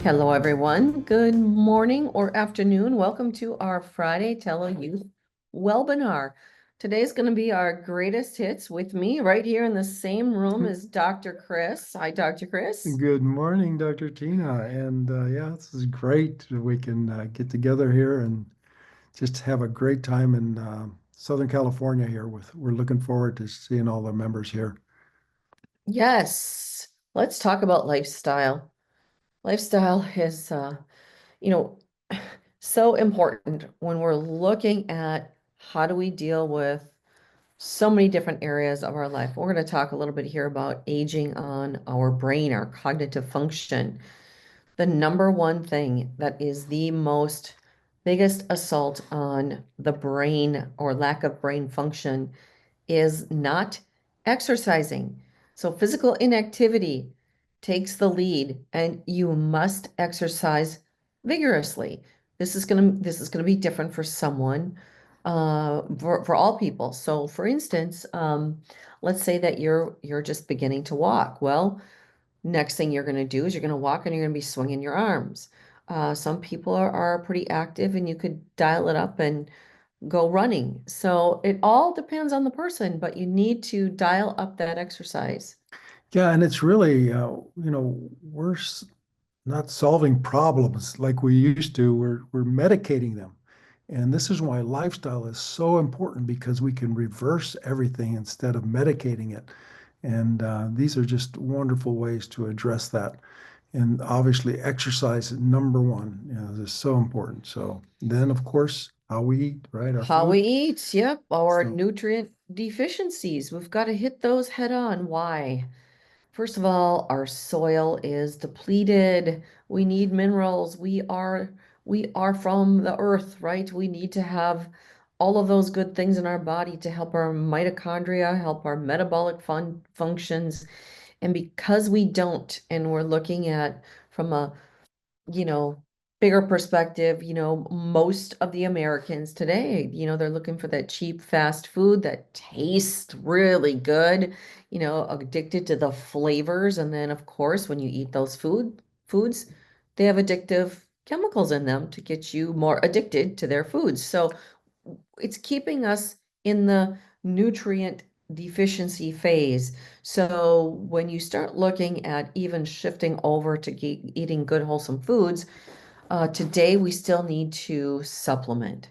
Hello, everyone. Good morning or afternoon. Welcome to our Friday TeloYouth webinar. Today's going to be our greatest hits with me right here in the same room as Dr. Chris. Hi, Dr. Chris. Good morning, Dr. Tina. And yeah, this is great. We can get together here and just have a great time in Southern California here. We're looking forward to seeing all the members here. Yes, let's talk about lifestyle. Lifestyle is, you know, so important when we're looking at how do we deal with so many different areas of our life. We're going to talk a little bit here about aging on our brain, our cognitive function. The number one thing that is the most biggest assault on the brain or lack of brain function is not exercising. So physical inactivity takes the lead, and you must exercise vigorously. This is gonna be different for someone, for all people. So for instance, let's say that you're just beginning to walk. Well, next thing you're gonna do is you're gonna walk and you're gonna be swinging your arms. Some people are pretty active, and you could dial it up and go running. So it all depends on the person, but you need to dial up that exercise. Yeah, and it's really, we're not solving problems like we used to. We're medicating them. And this is why lifestyle is so important because we can reverse everything instead of medicating it. And these are just wonderful ways to address that. And obviously, exercise is number one, is so important. So then, of course, how we eat, right? Our How food. we eat, yep, our So nutrient deficiencies. We've got to hit those head on. Why? First of all, our soil is depleted. We need minerals. We are from the earth, right? We need to have all of those good things in our body to help our mitochondria, help our metabolic functions. And because we don't, and we're looking at from a you know, bigger perspective, most of the Americans today, they're looking for that cheap fast food that tastes really good, addicted to the flavors. And then, of course, when you eat those foods, they have addictive chemicals in them to get you more addicted to their foods. So it's keeping us in the nutrient deficiency phase. So when you start looking at even shifting over to eating good, wholesome foods, today we still need to supplement.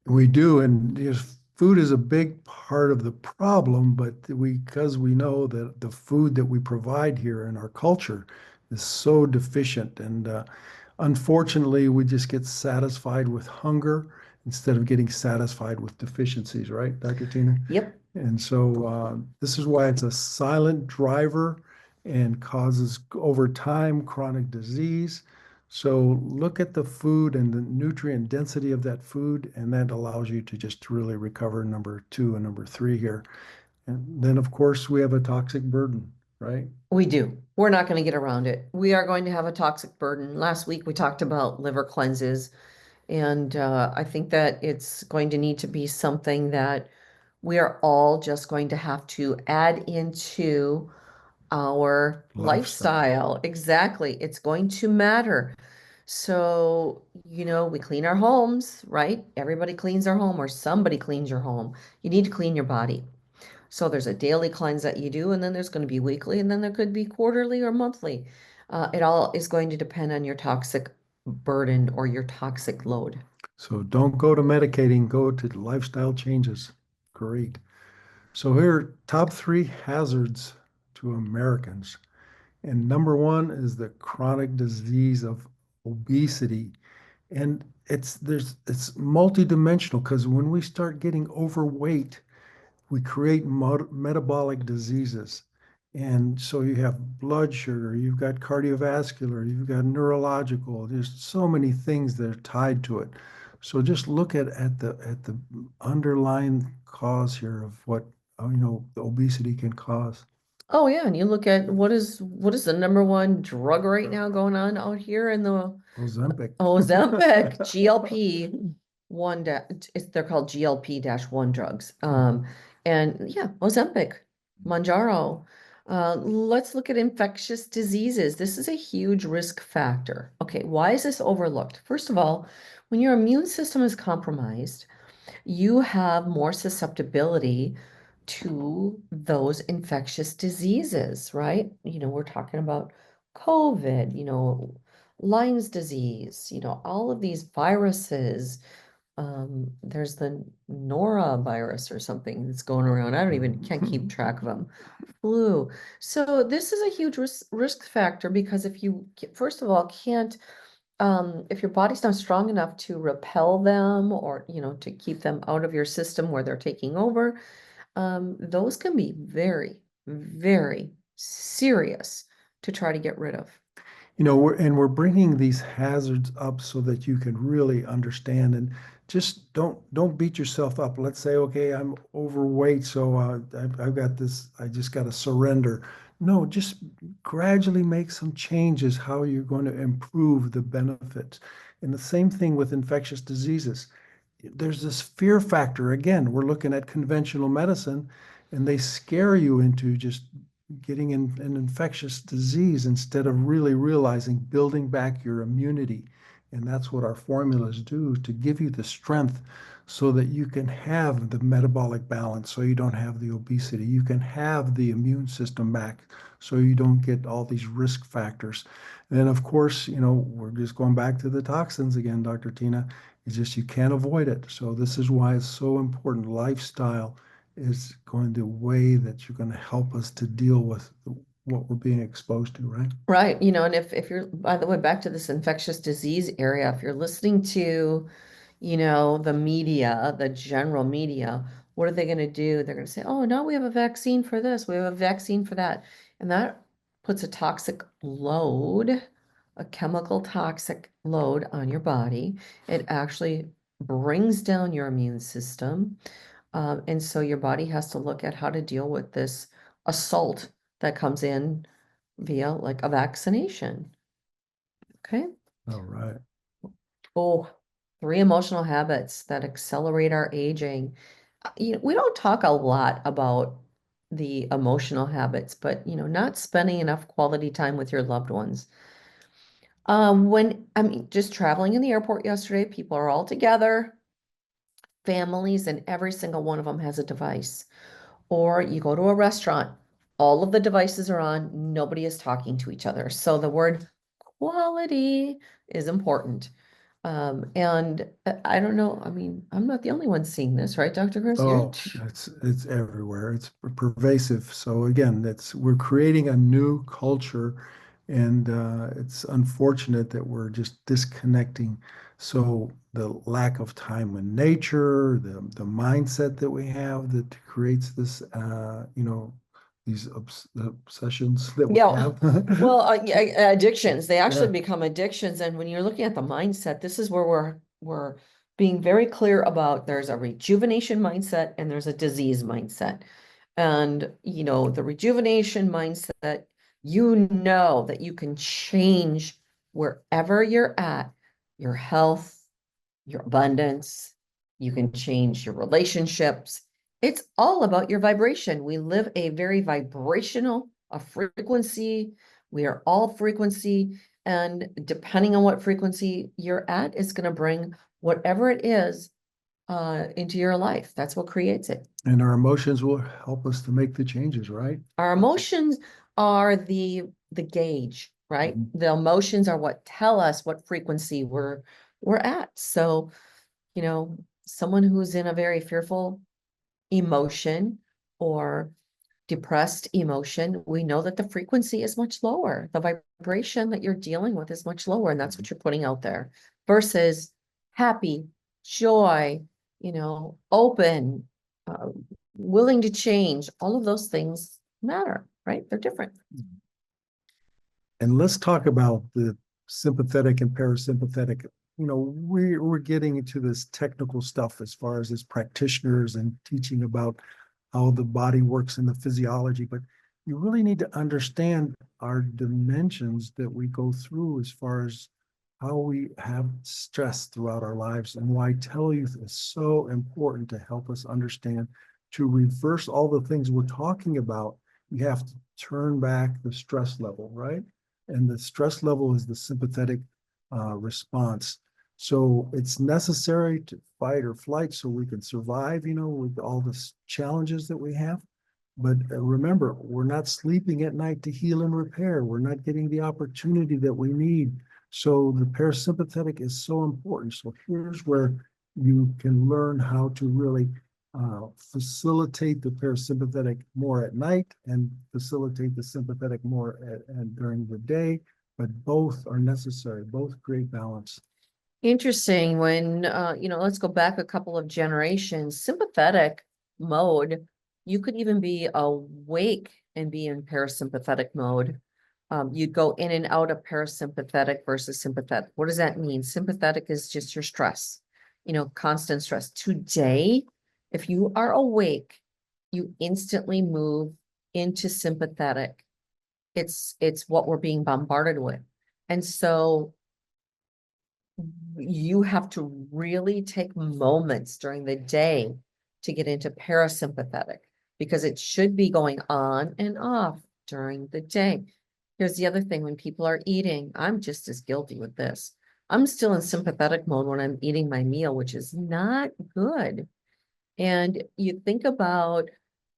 we do, and yes, food is a big part of the problem, but because we know that the food that we provide here in our culture is so deficient, and unfortunately, we just get satisfied with hunger instead of getting satisfied with deficiencies, right, Dr. Tina? Yep. And so this is why it's a silent driver and causes over time chronic disease. So look at the food and the nutrient density of that food, and that allows you to just really recover number two and number three here. And then, of course, we have a toxic burden, right? We do. We're not going to get around it. We are going to have a toxic burden. Last week we talked about liver cleanses, and I think that it's going to need to be something that we are all just going to have to add into our Lifestyle. lifestyle. Exactly. It's going to matter. So, we clean our homes, right? Everybody cleans their home or somebody cleans your home. You need to clean your body. So there's a daily cleanse that you do, and then there's going to be weekly, and then there could be quarterly or monthly. It all is going to depend on your toxic burden or your toxic load. So don't go to medicating, go to lifestyle changes. Great. So here are top three hazards to Americans. And number one is the chronic disease of obesity. And it's multidimensional because when we start getting overweight, we create metabolic diseases. And so you have blood sugar, you've got cardiovascular, you've got neurological, there's so many things that are tied to it. So just look at the underlying cause here of what the obesity can cause. Oh yeah, and you look at what is the number one drug right now going on out here in the Ozempic. Ozempic, GLP one they're called GLP-1 drugs. And yeah, Ozempic, Manjaro. Let's look at infectious diseases. This is a huge risk factor. Okay, why is this overlooked? First of all, when your immune system is compromised, you have more susceptibility to those infectious diseases, right? We're talking about COVID, Lyme's disease, all of these viruses. There's the norovirus or something that's going around. I don't even can't keep track of them. Flu. So this is a huge risk factor because if you, first of all, can't if your body's not strong enough to repel them or, to keep them out of your system where they're taking over, those can be very, very serious to try to get rid of. We're bringing these hazards up so that you can really understand and just don't beat yourself up. Let's say, okay, I'm overweight, so I've got this, I just got to surrender. No, just gradually make some changes how you're going to improve the benefits. And the same thing with infectious diseases. There's this fear factor. Again, we're looking at conventional medicine, and they scare you into just getting an infectious disease instead of really realizing building back your immunity. And that's what our formulas do to give you the strength so that you can have the metabolic balance, so you don't have the obesity. You can have the immune system back so you don't get all these risk factors. And then, of course, we're just going back to the toxins again, Dr. Tina. It's just you can't avoid it. So this is why it's so important. Lifestyle is going the way that you're going to help us to deal with what we're being exposed to, right? Right. And if you're, by the way, back to this infectious disease area, if you're listening to, the media, the general media, what are they going to do? They're going to say, oh, no, we have a vaccine for this, we have a vaccine for that. And that puts a toxic load, a chemical toxic load on your body. It actually brings down your immune system. And so your body has to look at how to deal with this assault that comes in via like a vaccination. Okay. All right. Oh, 3 emotional habits that accelerate our aging. We don't talk a lot about the emotional habits, but not spending enough quality time with your loved ones. When I mean, just traveling in the airport yesterday, people are all together, families, and every single one of them has a device. Or you go to a restaurant, all of the devices are on, nobody is talking to each other. So the word quality is important. And I don't know, I mean, I'm not the only one seeing this, right, Dr. Chris? Oh, it's everywhere. It's pervasive. So again, we're creating a new culture, and it's unfortunate that we're just disconnecting. So the lack of time with nature, the mindset that we have that creates this, these obsessions that we Yeah, have. well, addictions, they actually Yeah. become addictions. And when you're looking at the mindset, this is where we're being very clear about there's a rejuvenation mindset and there's a disease mindset. And, the rejuvenation mindset, that you can change wherever you're at, your health, your abundance, you can change your relationships. It's all about your vibration. We live a very vibrational, a frequency. We are all frequency. And depending on what frequency you're at, it's going to bring whatever it is into your life. That's what creates it. And our emotions will help us to make the changes, right? Our emotions are the gauge, right? Mhm. The emotions are what tell us what frequency we're at. So, someone who's in a very fearful emotion or depressed emotion, we know that the frequency is much lower. The vibration that you're dealing with is much lower, and that's what you're putting out there versus happy, joy, open, uh, willing to change. All of those things matter, right? They're different. And let's talk about the sympathetic and parasympathetic. We're getting into this technical stuff as far as practitioners and teaching about how the body works in the physiology, but you really need to understand our dimensions that we go through as far as how we have stress throughout our lives and why TeloYouth is so important to help us understand to reverse all the things we're talking about you have to turn back the stress level, right? And the stress level is the sympathetic response. So it's necessary to fight or flight so we can survive, with all the challenges that we have. But remember, we're not sleeping at night to heal and repair. We're not getting the opportunity that we need. So the parasympathetic is so important. So here's where you can learn how to really facilitate the parasympathetic more at night and facilitate the sympathetic more and during the day. But both are necessary. Both create balance. Interesting when, let's go back a couple of generations, sympathetic mode, you could even be awake and be in parasympathetic mode. You'd go in and out of parasympathetic versus sympathetic. What does that mean? Sympathetic is just your stress, constant stress. Today, if you are awake, you instantly move into sympathetic. It's what we're being bombarded with. And so you have to really take moments during the day to get into parasympathetic because it should be going on and off during the day. Here's the other thing, when people are eating, I'm just as guilty with this. I'm still in sympathetic mode when I'm eating my meal, which is not good. And you think about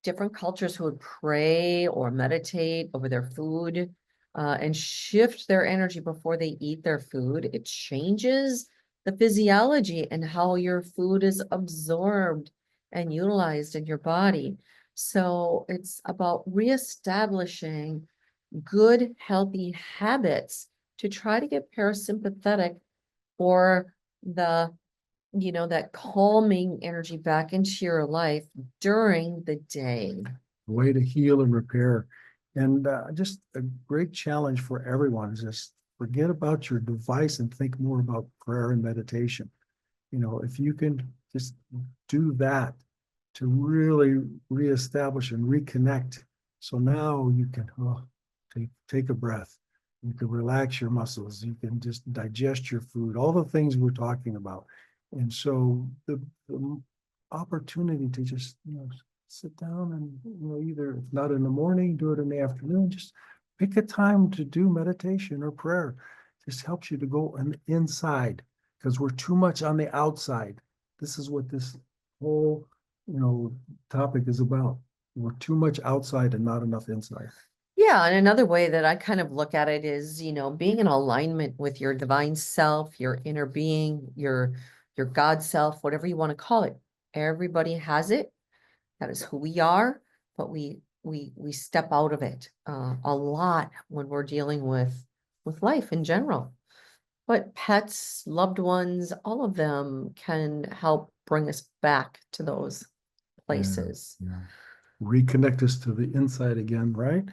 different cultures who would pray or meditate over their food and shift their energy before they eat their food. It changes the physiology and how your food is absorbed and utilized in your body. So it's about reestablishing good, healthy habits to try to get parasympathetic or that calming energy back into your life during the day. Way to heal and repair. And just a great challenge for everyone is just forget about your device and think more about prayer and meditation. If you can just do that to really reestablish and reconnect. So now you can take a breath. You can relax your muscles. You can just digest your food, all the things we're talking about. And so the opportunity to just, sit down and, either if not in the morning, do it in the afternoon, just pick a time to do meditation or prayer. Just helps you to go inside because we're too much on the outside. This is what this whole, topic is about. We're too much outside and not enough inside. Yeah, and another way that I kind of look at it is, being in alignment with your divine self, your inner being, your God self, whatever you want to call it. Everybody has it. That is who we are, but we step out of it a lot when we're dealing with life in general. But pets, loved ones, all of them can help bring us back to those places. Yeah. Reconnect us to the inside again, right?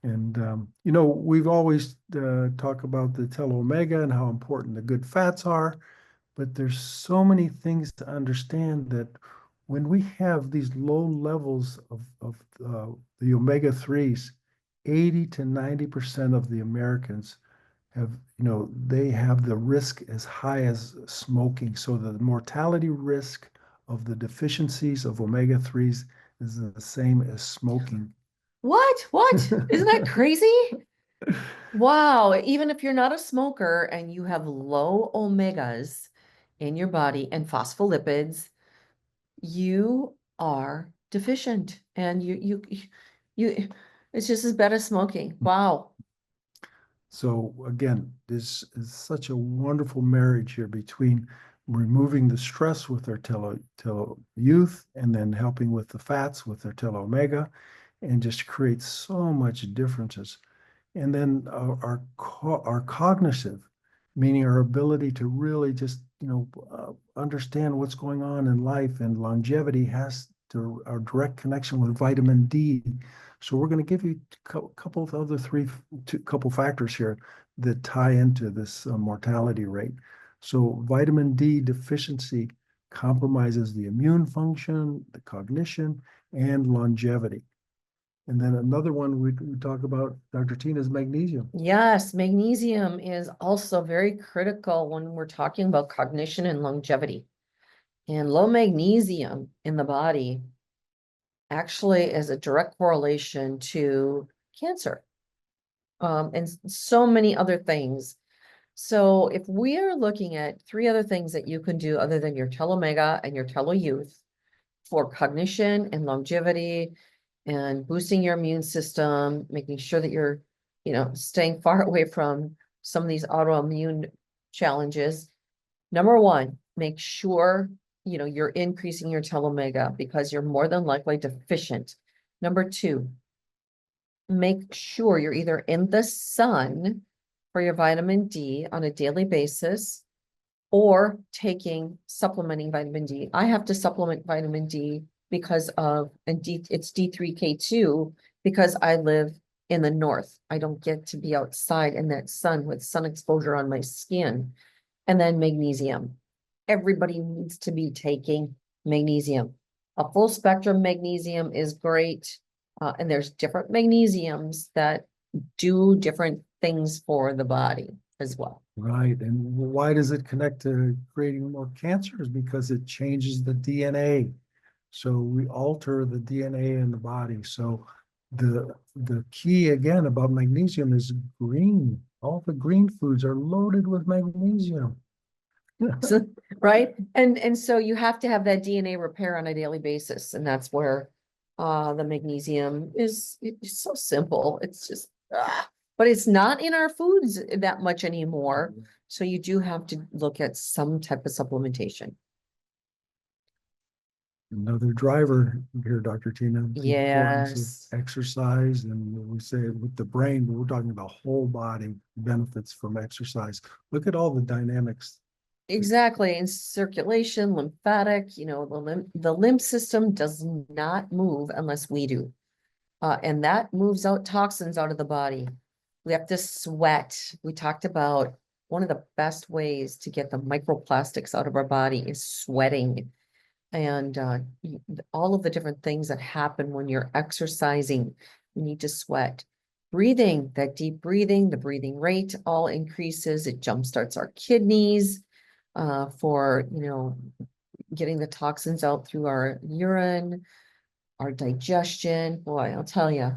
And we've always talk about the Telomega and how important the good fats are, but there's so many things to understand that when we have these low levels of the omega 3s, 80 to 90% of the Americans have, they have the risk as high as smoking. So the mortality risk of the deficiencies of omega 3s is the same as smoking. What? Isn't that crazy? Wow, even if you're not a smoker and you have low omegas in your body and phospholipids, you are deficient and you it's just as bad as smoking. Wow. So again, this is such a wonderful marriage here between removing the stress with our TeloYouth and then helping with the fats with our Telomega and just creates so much differences. And then our cognitive, meaning our ability to really just, understand what's going on in life and longevity has to our direct connection with vitamin D. So we're going to give you a couple of other couple factors here that tie into this mortality rate. So vitamin D deficiency compromises the immune function, the cognition, and longevity. And then another one we talk about, Dr. Tina, is magnesium. Yes, magnesium is also very critical when we're talking about cognition and longevity. And low magnesium in the body actually is a direct correlation to cancer, and so many other things. So if we are looking at three other things that you can do other than your Telomega and your TeloYouth for cognition and longevity and boosting your immune system, making sure that you're, staying far away from some of these autoimmune challenges. Number one, make sure, you're increasing your Telomega because you're more than likely deficient. Number two, make sure you're either in the sun for your vitamin D on a daily basis or taking supplementing vitamin D. I have to supplement vitamin D because of, and it's D3K2 because I live in the north. I don't get to be outside in that sun with sun exposure on my skin. And then magnesium. Everybody needs to be taking magnesium. A full spectrum magnesium is great. And there's different magnesiums that do different things for the body as well. Right. And why does it connect to creating more cancers? Because it changes the DNA. So we alter the DNA in the body. So the key again about magnesium is green. All the green foods are loaded with magnesium. So, right? And so you have to have that DNA repair on a daily basis. And that's where the magnesium is, it's so simple. It's just, but it's not in our foods that much anymore. So you do have to look at some type of supplementation. Another driver here, Dr. Tina, the importance Yes. of exercise. And we say with the brain, but we're talking about whole body benefits from exercise. Look at all the dynamics. Exactly. And circulation, lymphatic, the lymph system does not move unless we do. And that moves out toxins out of the body. We have to sweat. We talked about one of the best ways to get the microplastics out of our body is sweating. And all of the different things that happen when you're exercising, you need to sweat. Breathing, that deep breathing, the breathing rate all increases. It jumpstarts our kidneys for, getting the toxins out through our urine, our digestion. Boy, I'll tell you,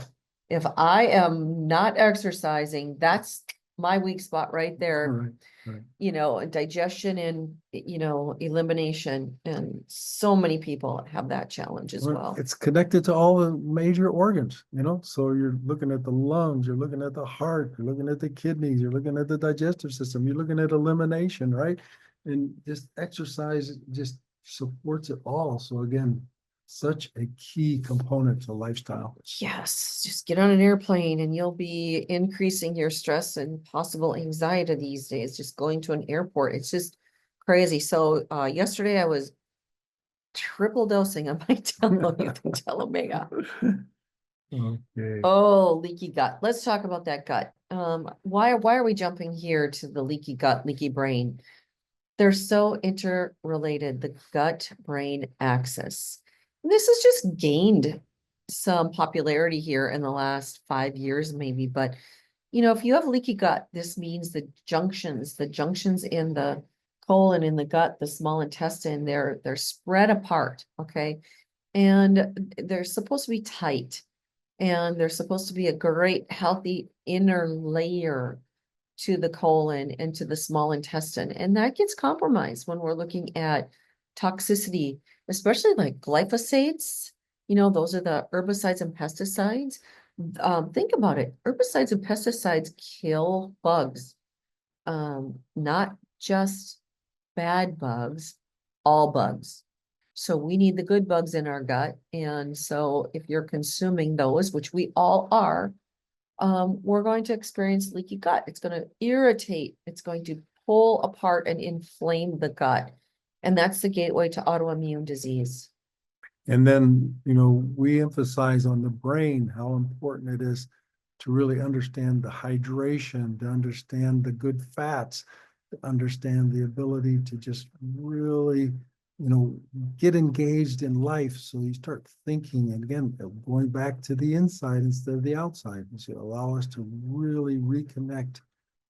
if I am not exercising, that's my weak spot right there. Right. Digestion and, elimination. And so many people have that challenge as well. It's connected to all the major organs, so you're looking at the lungs, you're looking at the heart, you're looking at the kidneys, you're looking at the digestive system, you're looking at elimination, right? And just exercise just supports it all. So again, such a key component to lifestyle. Yes, just get on an airplane and you'll be increasing your stress and possible anxiety these days, just going to an airport. It's just crazy. So yesterday I was triple dosing on my TeloYouth and Telomega. Okay. Oh, leaky gut. Let's talk about that gut. Why are we jumping here to the leaky gut, leaky brain? They're so interrelated, the gut-brain axis. This has just gained some popularity here in the last 5 years, maybe. But, if you have leaky gut, this means the junctions in the colon, in the gut, the small intestine, they're spread apart, okay? And they're supposed to be tight. And there's supposed to be a great, healthy inner layer to the colon and to the small intestine. And that gets compromised when we're looking at toxicity, especially like glyphosates. Those are the herbicides and pesticides. Think about it. Herbicides and pesticides kill bugs, not just bad bugs, all bugs. So we need the good bugs in our gut. And so if you're consuming those, which we all are, we're going to experience leaky gut. It's going to irritate. It's going to pull apart and inflame the gut. And that's the gateway to autoimmune disease. And then, we emphasize on the brain how important it is to really understand the hydration, to understand the good fats, to understand the ability to just really, get engaged in life. So you start thinking, and again, going back to the inside instead of the outside, to allow us to really reconnect.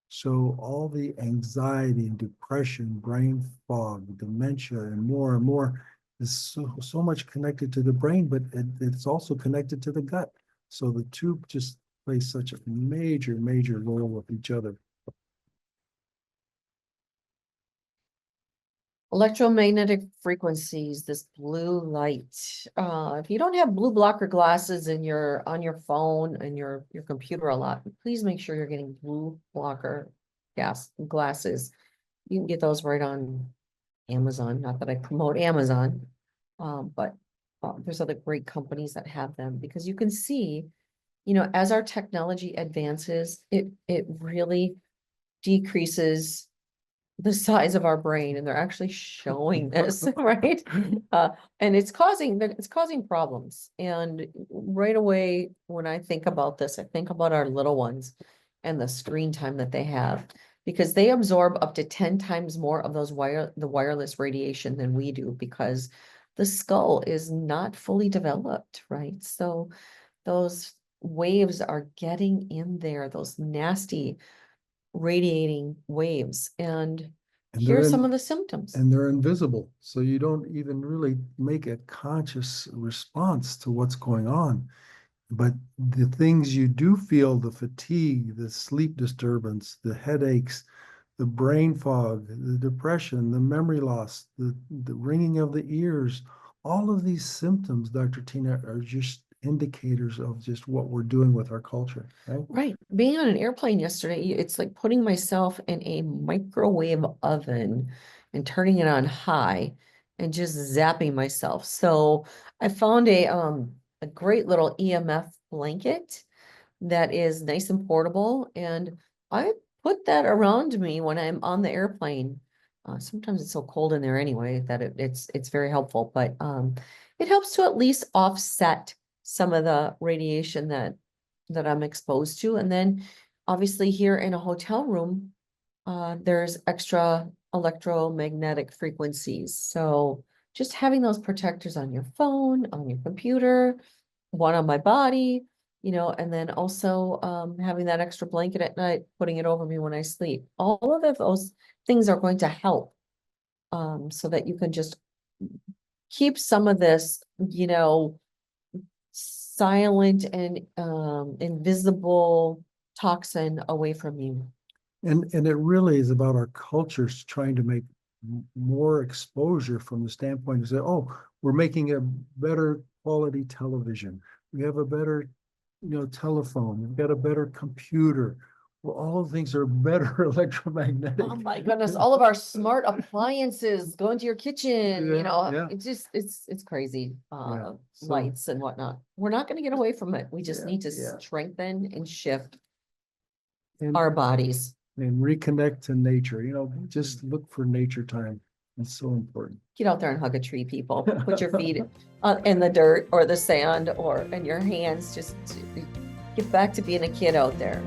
So all the anxiety and depression, brain fog, dementia, and more, is so much connected to the brain, but it's also connected to the gut. So the two just play such a major, major role with each other. Electromagnetic frequencies, this blue light. If you don't have blue blocker glasses in on your phone and your computer a lot, please make sure you're getting blue blocker glasses. You can get those right on Amazon. Not that I promote Amazon, but there's other great companies that have them, because you can see, as our technology advances, it really decreases the size of our brain, and they're actually showing this, right? And it's causing problems. And right away, when I think about this, I think about our little ones and the screen time that they have, because they absorb up to 10 times more of the wireless radiation than we do, because the skull is not fully developed, right? So those waves are getting in there, those nasty radiating waves, and here's some of the symptoms. And they're invisible, so you don't even really make a conscious response to what's going on. But the things you do feel, the fatigue, the sleep disturbance, the headaches, the brain fog, the depression, the memory loss, the ringing of the ears, all of these symptoms, Dr. Tina, are just indicators of just what we're doing with our culture, right? Right. Being on an airplane yesterday, it's like putting myself in a microwave oven and turning it on high and just zapping myself. So I found a great little EMF blanket that is nice and portable, and I put that around me when I'm on the airplane. Sometimes it's so cold in there anyway that it's very helpful, but it helps to at least offset some of the radiation that I'm exposed to. And then obviously here in a hotel room, there's extra electromagnetic frequencies. So just having those protectors on your phone, on your computer, one on my body, and then also having that extra blanket at night, putting it over me when I sleep. All of those things are going to help, so that you can just keep some of this, silent and invisible toxin away from you. And it really is about our cultures trying to make more exposure from the standpoint of say, oh, we're making a better quality television. We have a better, telephone. We've got a better computer. Well, all things are better electromagnetic. Oh my goodness, all of our smart appliances go into your kitchen, Yeah. it's crazy. So- Lights and whatnot. We're not gonna get away from it. We just Yeah, need to yeah. strengthen and shift And, our bodies. and reconnect to nature. Just look for nature time. It's so important. Get out there and hug a tree, people. Put your feet in the dirt or the sand and your hands. Just get back to being a kid out there.